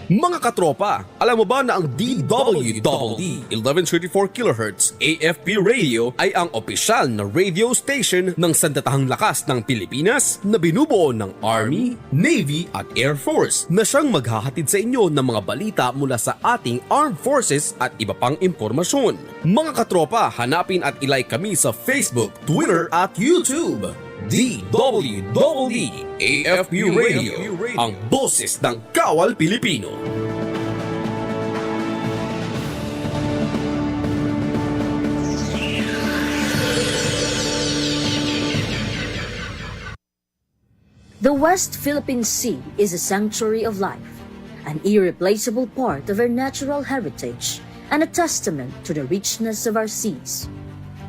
Mga katropa, alam mo ba na ang DWDD 1134 kHz AFP radio ay ang opisyal na radio station ng sandatahang lakas ng Pilipinas na binubuo ng Army, Navy at Air Force na siyang maghahatid sa inyo ng mga balita mula sa ating Armed Forces at iba pang impormasyon. Mga katropa, hanapin at ilike kami sa Facebook, Twitter at YouTube. DWDD AFP Radio, ang boses ng Kawal Pilipino. The West Philippine Sea is a sanctuary of life, an irreplaceable part of our natural heritage, and a testament to the richness of our seas.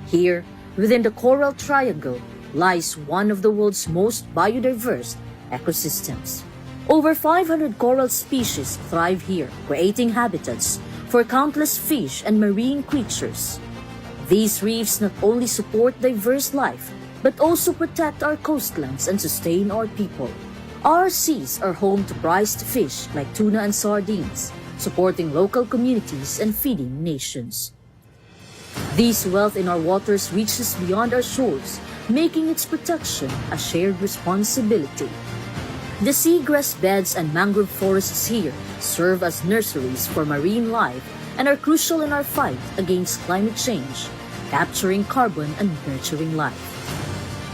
Here, within the Coral Triangle, lies one of the world's most biodiverse ecosystems. Over 500 coral species thrive here, creating habitats for countless fish and marine creatures. These reefs not only support diverse life, but also protect our coastlands and sustain our people. Our seas are home to prized fish like tuna and sardines, supporting local communities and feeding nations. This wealth in our waters reaches beyond our shores, making its protection a shared responsibility. The seagrass beds and mangrove forests here serve as nurseries for marine life and are crucial in our fight against climate change, capturing carbon and nurturing life.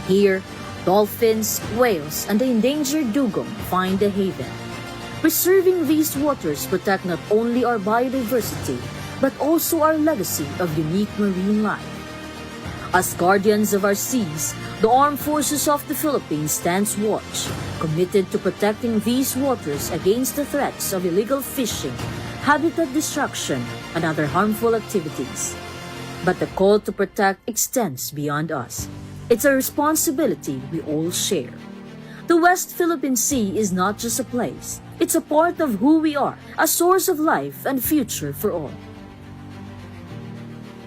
Here, dolphins, whales, and the endangered dugong find a haven. Preserving these waters protect not only our biodiversity, but also our legacy of unique marine life. As guardians of our seas, the Armed Forces of the Philippines stands watch, committed to protecting these waters against the threats of illegal fishing, habitat destruction, and other harmful activities. But the call to protect extends beyond us. It's a responsibility we all share. The West Philippine Sea is not just a place. It's a part of who we are, a source of life and future for all.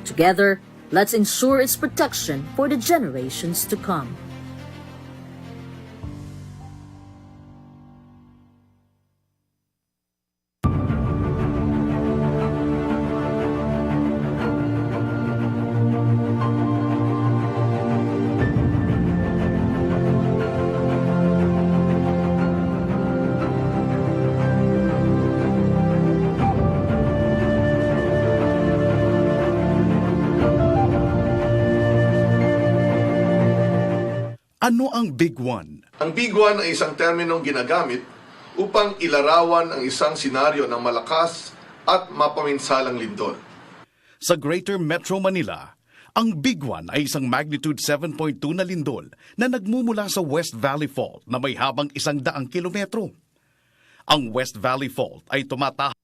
Together, let's ensure its protection for the generations to come. Ano ang Big One? Ang Big One ay isang terminong ginagamit upang ilarawan ang isang senaryo ng malakas at mapaminsalang lindol. Sa Greater Metro Manila, ang Big One ay isang magnitude 7.2 na lindol na nagmumula sa West Valley Fault na may habang 100 kilometro. Ang West Valley Fault ay tumataha.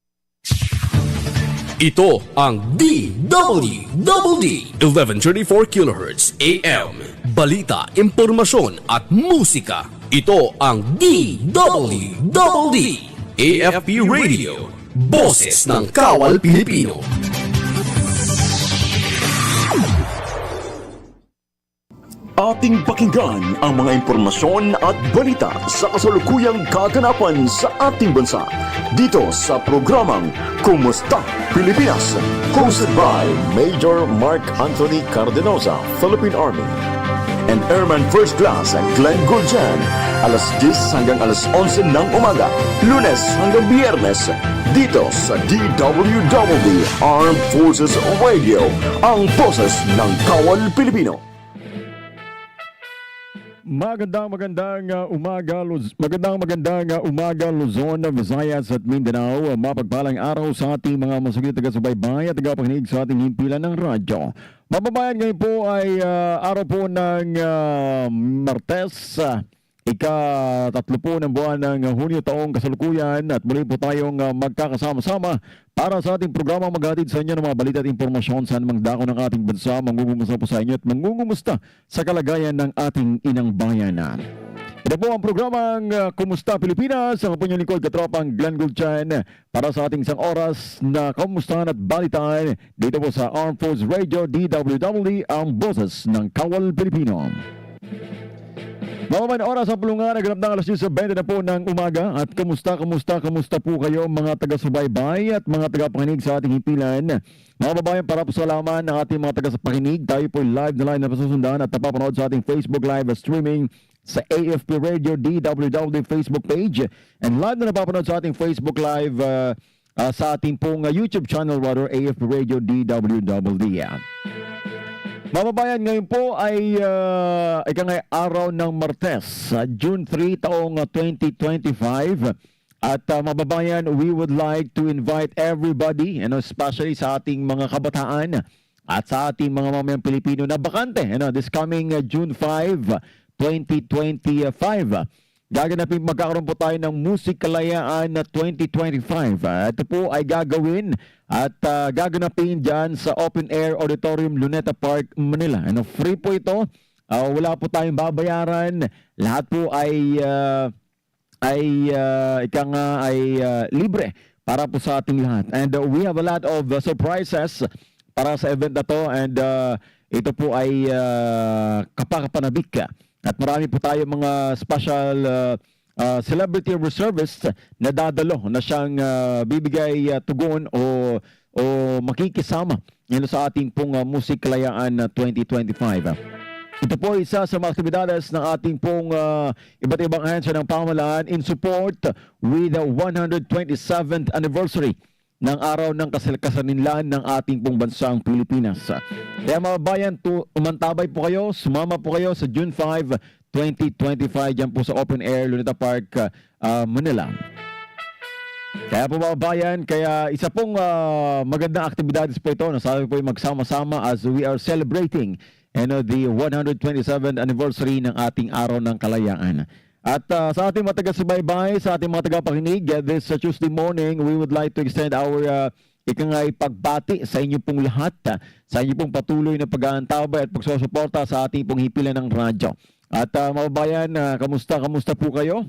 Ito ang DWDD 1134 kHz AM. Balita, impormasyon at musika. Ito ang DWDD AFP Radio. Boses ng Kawal Pilipino. Ating pakinggan ang mga impormasyon at balita sa kasalukuyang kaganapan sa ating bansa dito sa programang Kumusta Pilipinas, hosted by Major Mark Anthony Cardenosa, Philippine Army, and Airman First Class Glenn Guljan, alas 10 hanggang alas 11 ng umaga, Lunes hanggang Biyernes, dito sa DWDD Armed Forces Radio, ang boses ng Kawal Pilipino. Magandang umaga Luzon, Visayas at Mindanao. Mapagpalang araw sa ating mga masugid taga-subaybay at tagapakinig sa ating himpilan ng radyo. Mababayan, ngayon po ay araw po ng Martes, ika-3 po ng buwan ng Hunyo taong kasalukuyan, at muli po tayong magkakasama-sama para sa ating programa maghatid sa inyo ng mga balita at informasyon sa anumang dako ng ating bansa. Mangungumusta po sa inyo at mangungumusta sa kalagayan ng ating inang bayanan. Ito po ang programang Kumusta Pilipinas, ang po inyong lingkod katropang Glenn Gulchan, para sa ating isang oras na kamustahan at balitaan dito po sa Armed Forces Radio DWDD, ang boses ng Kawal Pilipino. Mamaman oras ang pulungan, naganap ng alas 10:20 na po ng umaga. At kamusta po kayo mga taga-subaybay at mga taga-pakinig sa ating himpilan. Mga babayan, para po sa laman ng ating mga taga-pakinig, tayo po live na pasusundan at napapanood sa ating Facebook live streaming sa AFP Radio DWDD Facebook page. And live na napapanood sa ating Facebook live sa ating pong YouTube channel, AFP Radio DWDD. Mababayan, ngayon po ay araw ng Martes, June 3, taong 2025. At mababayan, we would like to invite everybody, especially sa ating mga kabataan at sa ating mga mamayang Pilipino na bakante, this coming June 5, 2025. Magkakaroon po tayo ng Musik Kalayaan na 2025. Ito po ay gagawin at gaganapin dyan sa Open Air Auditorium, Luneta Park, Manila. Free po ito. Wala po tayong babayaran. Lahat po ay libre para po sa ating lahat. And we have a lot of surprises para sa event na to. And ito po ay kapakapanabik. At marami po tayo mga special celebrity reservists na dadalo na siyang bibigay tugon o makikisama sa ating pong Musik Kalayaan 2025. Ito po isa sa mga aktibidades ng ating pong iba't ibang ahensya ng pamahalaan in support with the 127th anniversary ng araw ng kasalinlan ng ating pong bansang Pilipinas. Kaya mga bayan, umantabay po kayo, sumama po kayo sa June 5, 2025 dyan po sa Open Air, Luneta Park, Manila. Kaya po mga bayan, isa pong magandang aktibidades po ito. Nasabi po yung magsama-sama as we are celebrating the 127th anniversary ng ating araw ng kalayaan. At sa ating mga taga-subaybay, sa ating mga taga-pakinig, this Tuesday morning, we would like to extend our pagbati sa inyo pong lahat, sa inyo pong patuloy na pag-aantabay at pagsusuporta sa ating pong hipilan ng radyo. At mga bayan, kamusta po kayo?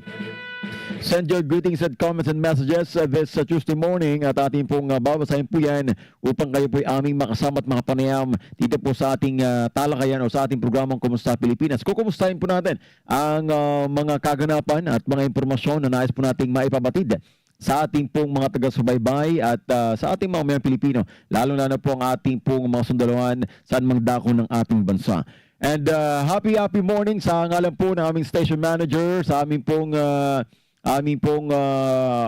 Send your greetings and comments and messages this Tuesday morning at ating pong babasahin po yan upang kayo po ay aming makasama at makapanayam dito po sa ating talakayan o sa ating programang Kumusta Pilipinas. Kukumustahin po natin ang mga kaganapan at mga impormasyon na nais po nating maipabatid sa ating pong mga taga-subaybay at sa ating mga mayang Pilipino, lalo na po ang ating pong mga sundaluhan saan mang dako ng ating bansa. And happy morning sa ngalan po ng aming station manager, sa aming pong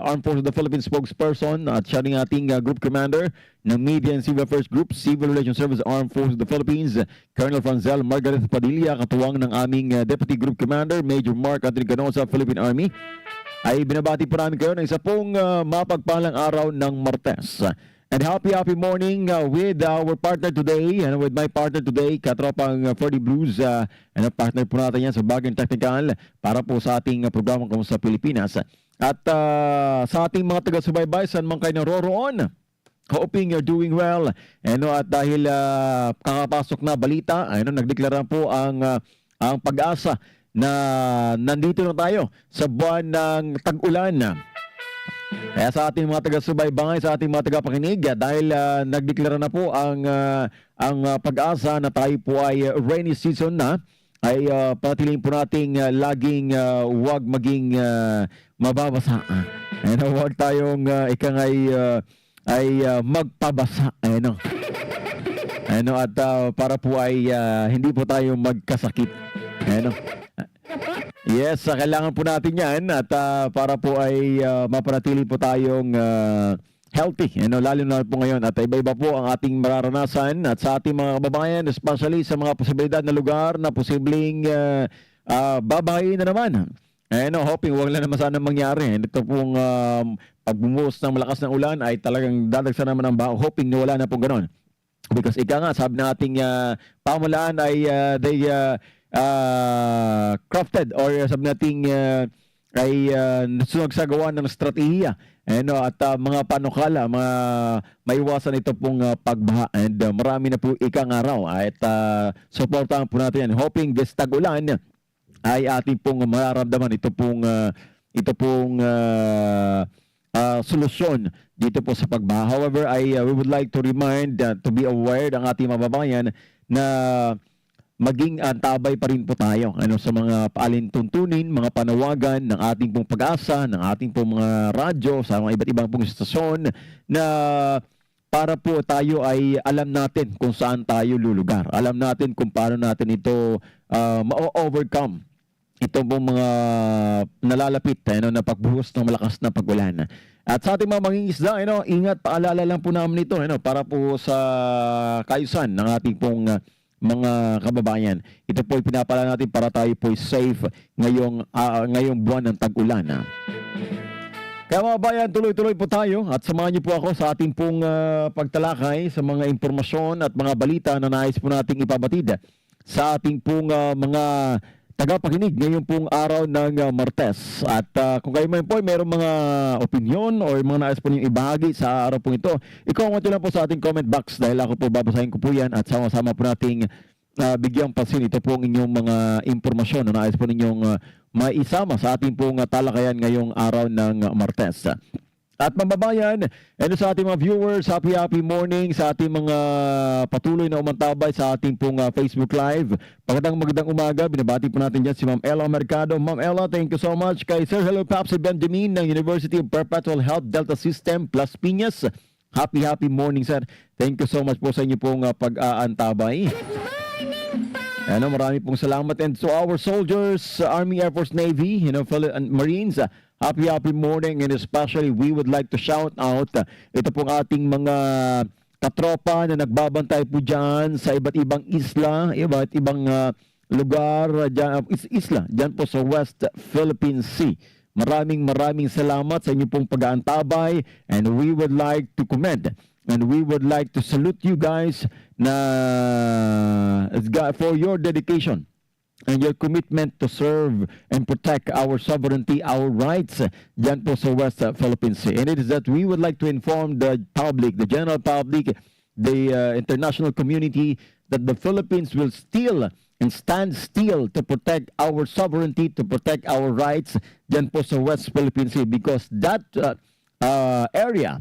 Armed Forces of the Philippines spokesperson at siya ring ating group commander ng Media and Civil Affairs Group, Civil Relations Service, Armed Forces of the Philippines, Colonel Franzel Margaret Padilla, katuwang ng aming Deputy Group Commander, Major Mark Anthony Canosa, Philippine Army. Ay binabati po namin kayo ng isa pong mapagpalang araw ng Martes. And happy morning with our partner today, and with my partner today, katropang Ferdy Blues, and partner po natin yan sa Bagong Technical para po sa ating programang Kumusta Pilipinas. At sa ating mga taga-subaybay, saan man kayo naroroon, hoping you're doing well. At dahil kakapasok na balita, nagdeklara po ang pag-asa na nandito na tayo sa buwan ng tag-ulan. Kaya sa ating mga taga-subaybay, sa ating mga taga-pakinig, dahil nagdeklara na po ang pag-asa na tayo po ay rainy season na, ay patuloy po nating laging huwag maging mababasa. Huwag tayong magpabasa. At para po ay hindi po tayo magkasakit. Yes, kailangan po natin yan at para po ay mapanatili po tayong healthy, lalo na po ngayon. At iba-iba po ang ating mararanasan at sa ating mga kababayan, especially sa mga posibilidad na lugar na posibleng babahayin na naman. Hoping huwag lang naman sana mangyari. Ito pong pagbumuhos ng malakas ng ulan ay talagang dadagsa naman ang baho. Hoping na wala na pong ganon. Because ika nga, sabi na ating pamalaan ay crafted or sabi nating ay nagsagawa ng estratehiya at mga panukala, mga maiwasan ito pong pagbaha. And marami na po ikang araw at supportahan po natin yan. Hoping this tag-ulan ay ating pong mararamdaman ito pong solusyon dito po sa pagbaha. However, we would like to remind to be aware ng ating mababayan na maging antabay pa rin po tayo sa mga paalintuntunin, mga panawagan ng ating pong pag-asa, ng ating pong mga radyo, sa mga iba't ibang pong istasyon na para po tayo ay alam natin kung saan tayo lulugar. Alam natin kung paano natin ito ma-overcome. Ito pong mga nalalapit na pagbuhos ng malakas na pagulan. At sa ating mga mangingisda, ingat, paalala lang po namin ito para po sa kaayusan ng ating pong mga kababayan. Ito po pinapala natin para tayo po safe ngayong buwan ng tag-ulan. Kaya mga bayan, tuloy-tuloy po tayo at samahan niyo po ako sa ating pong pagtalakay sa mga impormasyon at mga balita na nais po nating ipabatid sa ating pong mga tagapakinig ngayong pong araw ng Martes. At kung kayo man po mayroong mga opinion o mga nais po niyong ibahagi sa araw pong ito, i-comment lang po sa ating comment box dahil ako po babasahin ko po yan at sama-sama po nating bigyang pansin ito pong inyong mga impormasyon na nais po ninyong maisama sa ating pong talakayan ngayong araw ng Martes. At mababayan, sa ating mga viewers, happy morning sa ating mga patuloy na umantabay sa ating pong Facebook Live. Magandang umaga, binabati po natin dyan si Ma'am Ella Mercado. Ma'am Ella, thank you so much. Kay Sir Hello Papsi Benjamin ng University of Perpetual Health Delta System Plus Piñas. Happy morning, sir. Thank you so much po sa inyo pong pag-aantabay. Marami pong salamat. And to our soldiers, Army, Air Force, Navy, Marines, happy morning, and especially we would like to shout out ito pong ating mga katropa na nagbabantay po dyan sa iba't ibang isla, iba't ibang lugar, dyan po sa West Philippine Sea. Maraming salamat sa inyong pong pag-aantabay, and we would like to commend and we would like to salute you guys for your dedication and your commitment to serve and protect our sovereignty, our rights, dyan po sa West Philippine Sea. And it is that we would like to inform the public, the general public, the international community, that the Philippines will still and stand still to protect our sovereignty, to protect our rights, dyan po sa West Philippine Sea, because that area,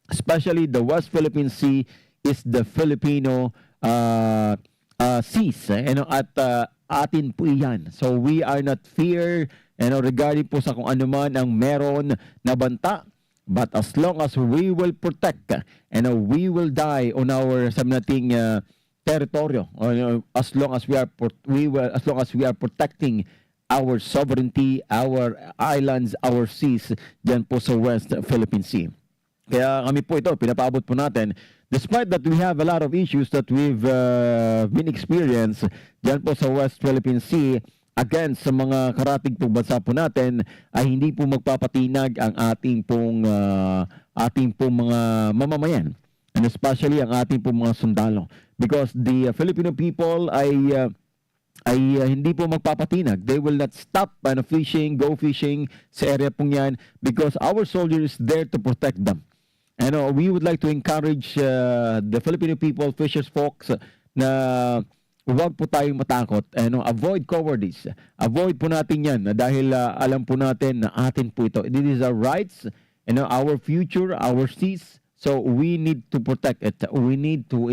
especially the West Philippine Sea, is the Filipino seas. At atin po iyan. So we are not fear regarding po sa kung ano man ang meron na banta, but as long as we will protect we will die on our nating territoryo, as long as we are protecting our sovereignty, our islands, our seas diyan po sa West Philippine Sea. Kaya kami po ito, pinapaabot po natin. Despite that we have a lot of issues that we've been experienced dyan po sa West Philippine Sea against sa mga karatig pong bansa po natin, ay hindi po magpapatinag ang ating pong mga mamamayan. And especially ang ating pong mga sundalo. Because the Filipino people ay hindi po magpapatinag. They will not stop go fishing sa area pong yan because our soldiers is there to protect them. We would like to encourage the Filipino people, fishers folks, na huwag po tayong matakot. Avoid cowardice. Avoid po natin yan dahil alam po natin na atin po ito. This is our rights, our future, our seas. So we need to protect it. We need to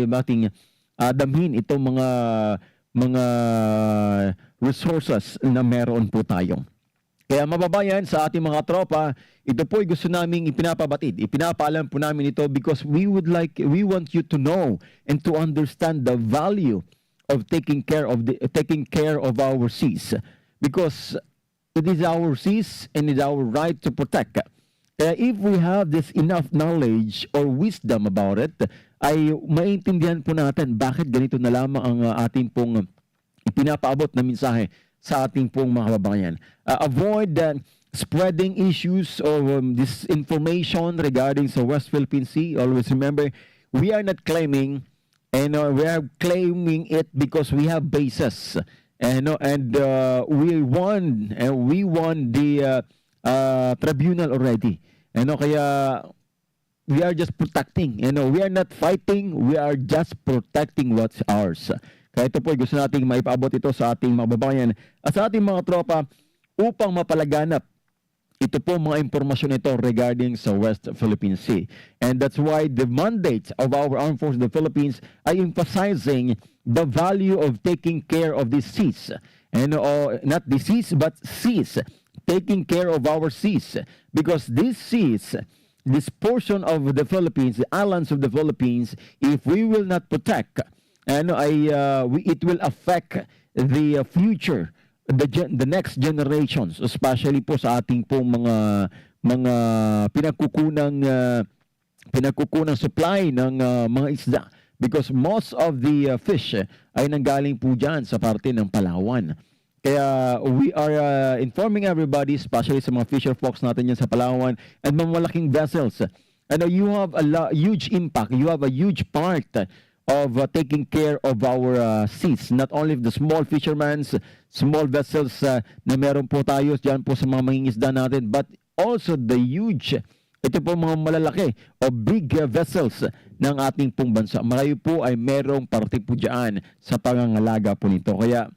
damhin itong mga resources na meron po tayo. Kaya mababayan sa ating mga tropa, ito po ay gusto naming ipinapabatid. Ipinapaalam po namin ito because we want you to know and to understand the value of taking care of our seas. Because it is our seas and it is our right to protect. Kaya if we have this enough knowledge or wisdom about it, ay maintindihan po natin bakit ganito na lamang ang ating pong ipinapaabot na mensahe sa ating pong mga kababayan. Avoid spreading issues or disinformation regarding sa West Philippine Sea. Always remember, we are not claiming, we are claiming it because we have bases. We won the tribunal already. Kaya we are just protecting. We are not fighting, we are just protecting what's ours. Kaya ito po, gusto nating maipaabot ito sa ating mga babayan at sa ating mga tropa upang mapalaganap ito po mga impormasyon ito regarding sa West Philippine Sea. And that's why the mandate of our armed forces of the Philippines ay emphasizing the value of taking care of these seas. And not the seas, but seas. Taking care of our seas. Because these seas, this portion of the Philippines, the islands of the Philippines, if we will not protect, it will affect the future, the next generations, especially po sa ating pong mga pinagkukunang supply ng mga isda, because most of the fish ay nanggaling po dyan sa parte ng Palawan. Kaya we are informing everybody, especially sa mga fisher folks natin yan sa Palawan and mga malaking vessels. You have a huge impact, you have a huge part of taking care of our seas. Not only the small fishermen, small vessels na meron po tayo dyan po sa mga mangingisda natin, but also the huge, ito po mga malalaki o big vessels ng ating pong bansa. Marami po ay merong parte po dyan sa pangangalaga po nito. Kaya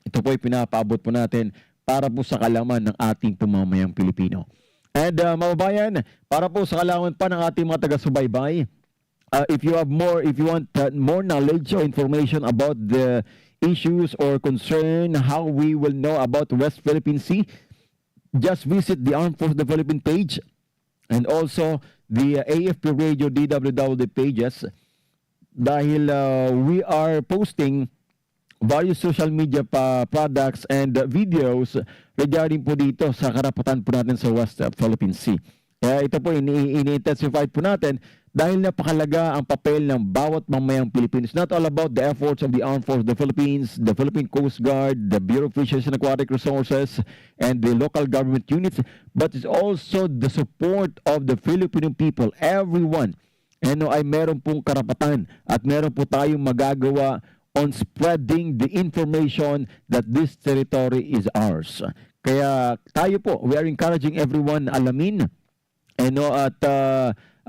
ito po ay pinapaabot po natin para po sa kalaman ng ating pamamayang Pilipino. And mababayan, para po sa kalaman pa ng ating mga taga-subaybay, if you want more knowledge or information about the issues or concern, how we will know about West Philippine Sea, just visit the Armed Forces of the Philippines page and also the AFP Radio DWDD pages, dahil we are posting various social media products and videos regarding po dito sa karapatan po natin sa West Philippine Sea. Kaya ito po ini-intensify po natin dahil napakalaga ang papel ng bawat mamayang Pilipino. It's not all about the efforts of the Armed Forces of the Philippines, the Philippine Coast Guard, the Bureau of Fisheries and Aquatic Resources, and the local government units, but it's also the support of the Filipino people, everyone. Ay meron pong karapatan at meron po tayong magagawa on spreading the information that this territory is ours. Kaya tayo po, we are encouraging everyone na alamin at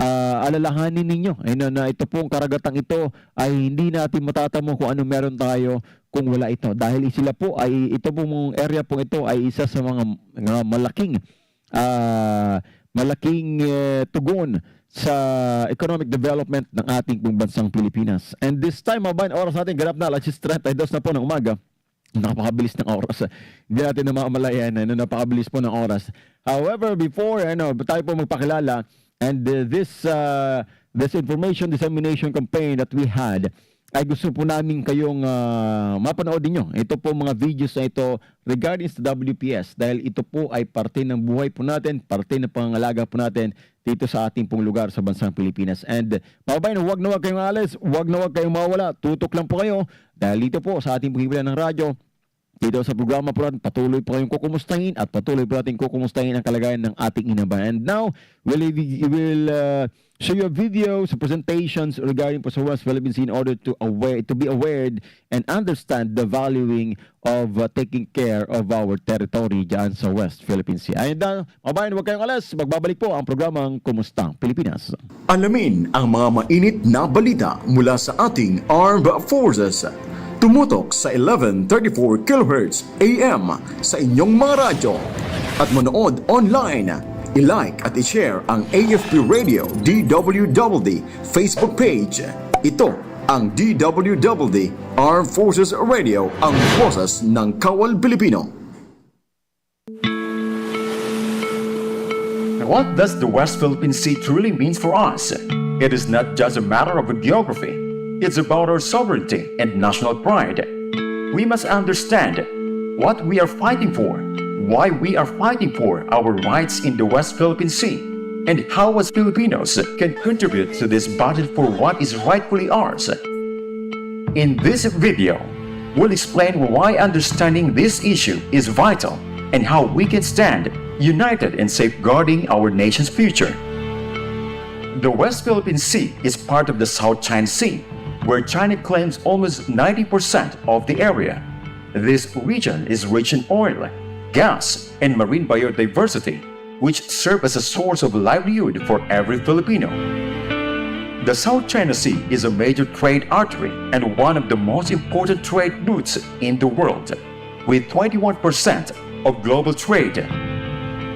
alalahanin ninyo na ito pong karagatang ito ay hindi natin matatamo kung ano meron tayo kung wala ito. Dahil sila po ay, ito pong area po ito ay isa sa mga malaking tugon sa economic development ng ating pong bansang Pilipinas. And this time, mabayan, oras natin ganap na 32 na po ng umaga. Napakabilis ng oras. Hindi natin na mamalayan napakabilis po ng oras. However, before tayo po magpakilala, and this information dissemination campaign that we had, ay gusto po namin kayong mapanood niyo. Ito po mga videos na ito regarding sa WPS, dahil ito po ay parte ng buhay po natin, parte ng pangangalaga po natin dito sa ating pong lugar sa bansang Pilipinas. And mababayan, huwag na huwag kayong alis, huwag na huwag kayong mawala, tutok lang po kayo dahil dito po sa ating paghibilan ng radyo, dito sa programa po natin, patuloy po kayong kukumustahin at patuloy po natin kukumustahin ang kalagayan ng ating inabayan. And now, we will show you a video sa presentations regarding po sa West Philippine Sea in order to be aware and understand the valuing of taking care of our territory dyan sa West Philippine Sea. Ayun na, mabayan, huwag kayong alas. Magbabalik po ang programang Kumusta Pilipinas. Alamin ang mga mainit na balita mula sa ating Armed Forces. Tumutok sa 1134 kHz AM sa inyong mga radyo at manood online. I-like at i-share ang AFP Radio DWDD Facebook page. Ito ang DWDD Armed Forces Radio, ang boses ng Kawal Pilipino. What does the West Philippine Sea truly means for us? It is not just a matter of geography. It's about our sovereignty and national pride. We must understand what we are fighting for, why we are fighting for our rights in the West Philippine Sea, and how as Filipinos can contribute to this battle for what is rightfully ours. In this video, we'll explain why understanding this issue is vital and how we can stand united in safeguarding our nation's future. The West Philippine Sea is part of the South China Sea, where China claims almost 90% of the area. This region is rich in oil, gas, and marine biodiversity, which serve as a source of livelihood for every Filipino. The South China Sea is a major trade artery and one of the most important trade routes in the world, with 21% of global trade.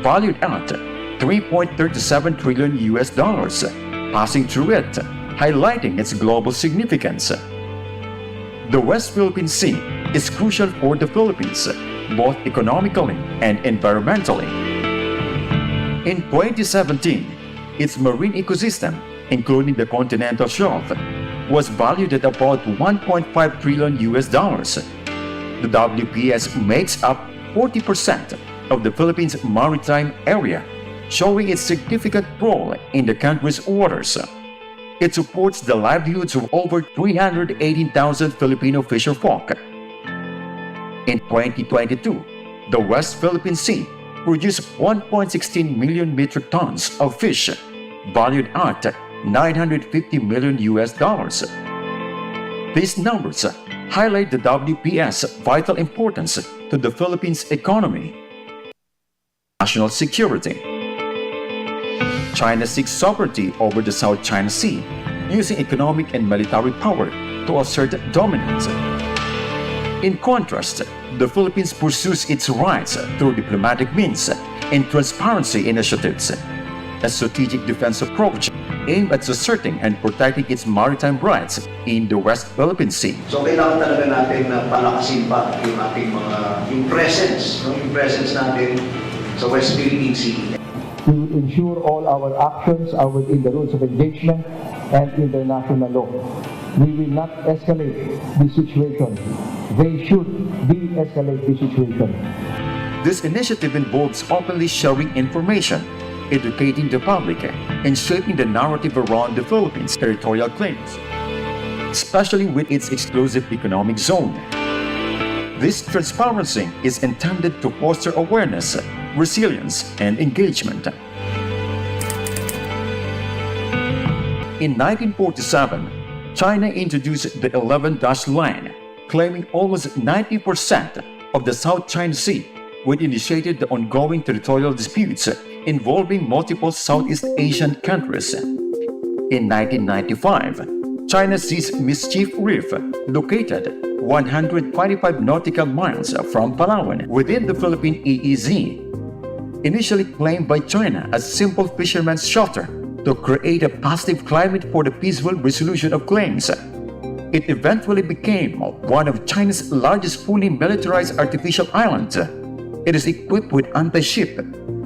valued at 3.37 trillion US dollars, passing through it, highlighting its global significance. The West Philippine Sea is crucial for the Philippines, both economically and environmentally. In 2017, its marine ecosystem, including the continental shelf, was valued at about 1.5 trillion US dollars. The WPS makes up 40% of the Philippines' maritime area, showing its significant role in the country's waters. It supports the livelihoods of over 318,000 Filipino fisherfolk. In 2022, the West Philippine Sea produced 1.16 million metric tons of fish, valued at 950 million US dollars. These numbers highlight the WPS' vital importance to the Philippines' economy. National security. China seeks sovereignty over the South China Sea, using economic and military power to assert dominance. In contrast, the Philippines pursues its rights through diplomatic means and transparency initiatives. A strategic defense approach aimed at asserting and protecting its maritime rights in the West Philippine Sea. So kailangan talaga natin na palakasin pa yung ating yung presence natin sa West Philippine Sea. We will ensure all our actions are within the rules of engagement and international law. We will not escalate the situation. They should de-escalate the situation. This initiative involves openly sharing information, educating the public, and shaping the narrative around the Philippines' territorial claims, especially with its exclusive economic zone. This transparency is intended to foster awareness, resilience, and engagement. In 1947, China introduced the 11-dash line, claiming almost 90% of the South China Sea, which initiated the ongoing territorial disputes involving multiple Southeast Asian countries. In 1995, China seized Mischief Reef, located 125 nautical miles from Palawan within the Philippine EEZ. Initially claimed by China as simple fishermen's shelter to create a positive climate for the peaceful resolution of claims, it eventually became one of China's largest fully militarized artificial islands. It is equipped with anti-ship,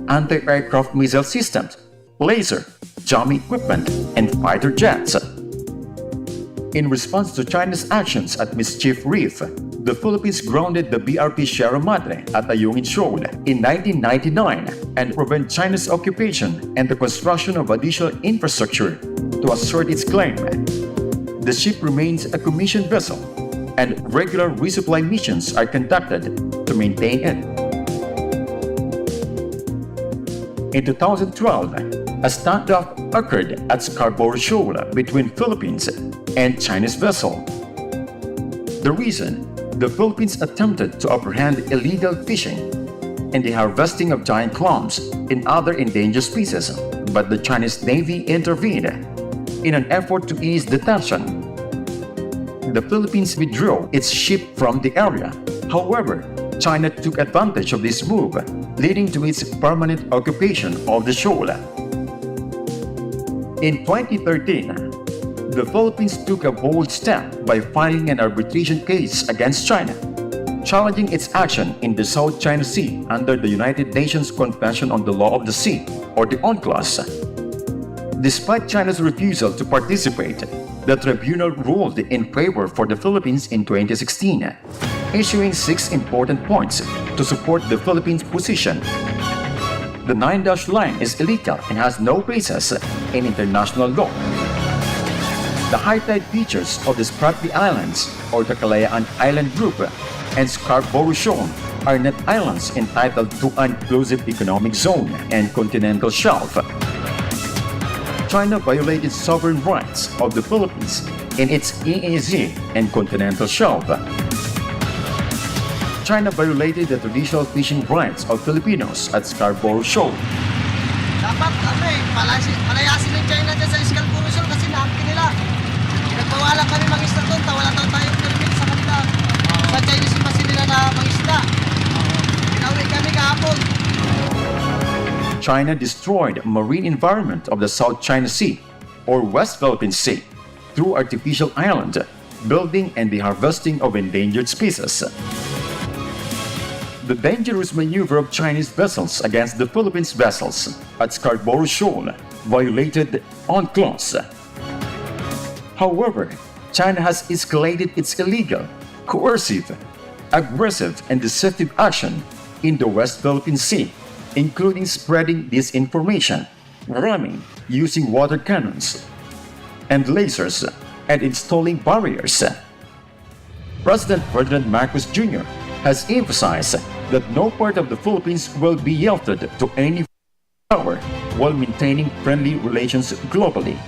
anti-aircraft missile systems, laser, jamming equipment, and fighter jets. In response to China's actions at Mischief Reef, the Philippines grounded the BRP Sierra Madre at Ayungin Shoal in 1999 and prevent China's occupation and the construction of additional infrastructure to assert its claim. The ship remains a commissioned vessel, and regular resupply missions are conducted to maintain it. In 2012, a standoff occurred at Scarborough Shoal between Philippines and Chinese vessel. The reason, the Philippines attempted to apprehend illegal fishing and the harvesting of giant clams and other endangered species, but the Chinese Navy intervened in an effort to ease the tension. The Philippines withdrew its ship from the area. However, China took advantage of this move, leading to its permanent occupation of the shoal. In 2013, the Philippines took a bold step by filing an arbitration case against China, challenging its action in the South China Sea under the United Nations Convention on the Law of the Sea, or the UNCLOS. Despite China's refusal to participate, the tribunal ruled in favor for the Philippines in 2016, issuing 6 important points to support the Philippines' position. The 9-dash line is illegal and has no basis in international law. The high tide features of the Spratly Islands, or the Kalayaan Island Group, and Scarborough Shoal are not islands entitled to an exclusive economic zone and continental shelf. China violated sovereign rights of the Philippines in its EEZ and continental shelf. China violated the traditional fishing rights of Filipinos at Scarborough Shoal. Dapat palayasin ng China dyan sa Scarborough Shoal kasi nahampi nila. Nagpawala kami mangisda doon, wala daw tayong permit sa kanila. Sa Chinese embassy nila na mangisda. Pinauwi kami kahapon. China destroyed marine environment of the South China Sea or West Philippine Sea through artificial island building and the harvesting of endangered species. The dangerous maneuver of Chinese vessels against the Philippines vessels at Scarborough Shoal violated UNCLOS. However, China has escalated its illegal, coercive, aggressive, and deceptive action in the West Philippine Sea, including spreading disinformation, ramming using water cannons and lasers, and installing barriers. President Ferdinand Marcos Jr. has emphasized that no part of the Philippines will be yielded to any power while maintaining friendly relations globally.